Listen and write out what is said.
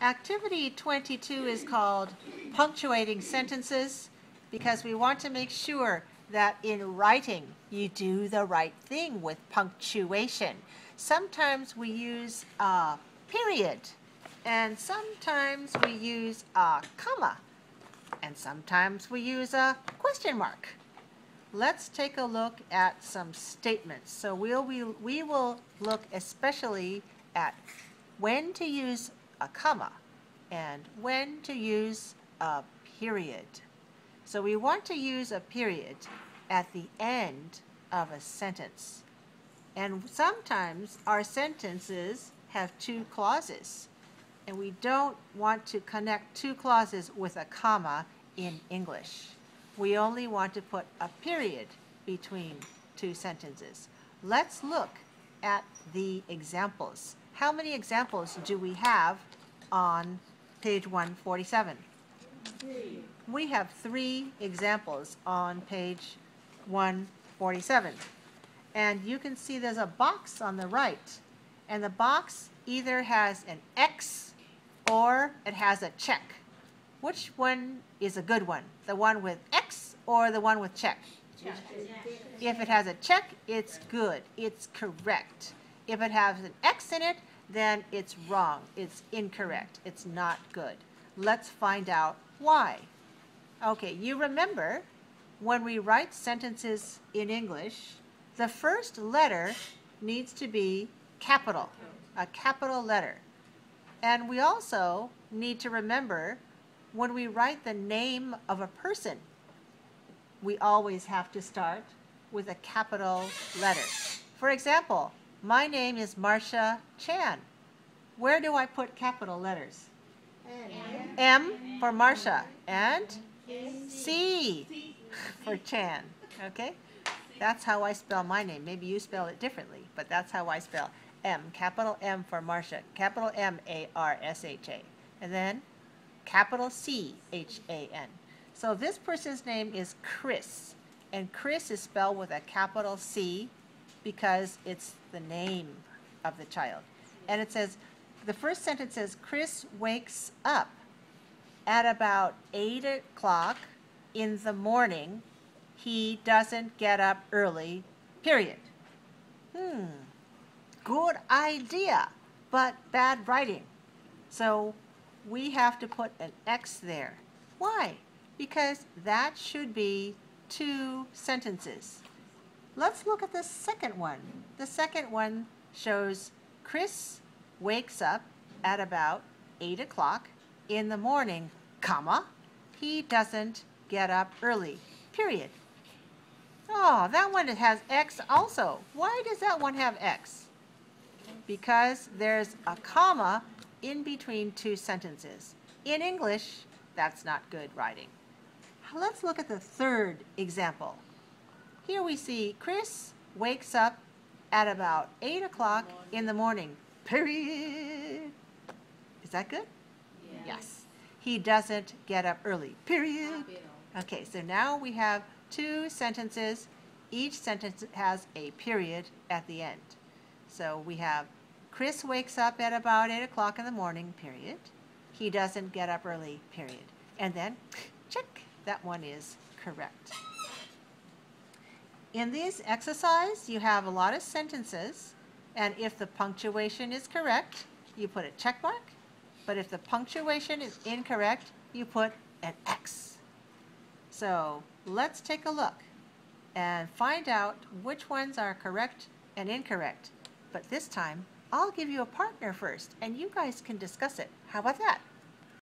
Activity 22 is called Punctuating Sentences because we want to make sure that in writing you do the right thing with punctuation. Sometimes we use a period, and sometimes we use a comma, and sometimes we use a question mark. Let's take a look at some statements. So we will look especially at when to use a comma and when to use a period. So we want to use a period at the end of a sentence. And sometimes our sentences have two clauses, and we don't want to connect two clauses with a comma in English. We only want to put a period between two sentences. Let's look at the examples. How many examples do we have on page 147? 3. We have 3 examples on page 147. And you can see there's a box on the right. And the box either has an X or it has a check. Which one is a good one? The one with X or the one with check? Check. If it has a check, it's good. It's correct. If it has an X in it, then it's wrong. It's incorrect. It's not good. Let's find out why. Okay, you remember when we write sentences in English, the first letter needs to be capital, a capital letter. And we also need to remember when we write the name of a person, we always have to start with a capital letter. For example, my name is Marcia Chan. Where do I put capital letters? M for Marcia and C for Chan. Okay? That's how I spell my name. Maybe you spell it differently, but that's how I spell M. Capital M for Marcia. Capital M-A-R-S-H-A. And then capital C-H-A-N. So this person's name is Chris. And Chris is spelled with a capital C because it's the name of the child. And it says, the first sentence says, Chris wakes up at about 8 o'clock in the morning. He doesn't get up early, period. Good idea, but bad writing. So we have to put an X there. Why? Because that should be 2 sentences. Let's look at the second one. The second one shows Chris wakes up at about 8 o'clock in the morning, comma, he doesn't get up early, period. Oh, that one has X also. Why does that one have X? Because there's a comma in between 2 sentences. In English, that's not good writing. Let's look at the third example. Here we see Chris wakes up at about 8 o'clock in the morning, period. Is that good? Yeah. Yes. He doesn't get up early, period. Okay, so now we have 2 sentences. Each sentence has a period at the end. So we have Chris wakes up at about 8 o'clock in the morning, period. He doesn't get up early, period. And then, check, that one is correct. In this exercise, you have a lot of sentences, and if the punctuation is correct, you put a check mark. But if the punctuation is incorrect, you put an X. So let's take a look and find out which ones are correct and incorrect. But this time, I'll give you a partner first, and you guys can discuss it. How about that?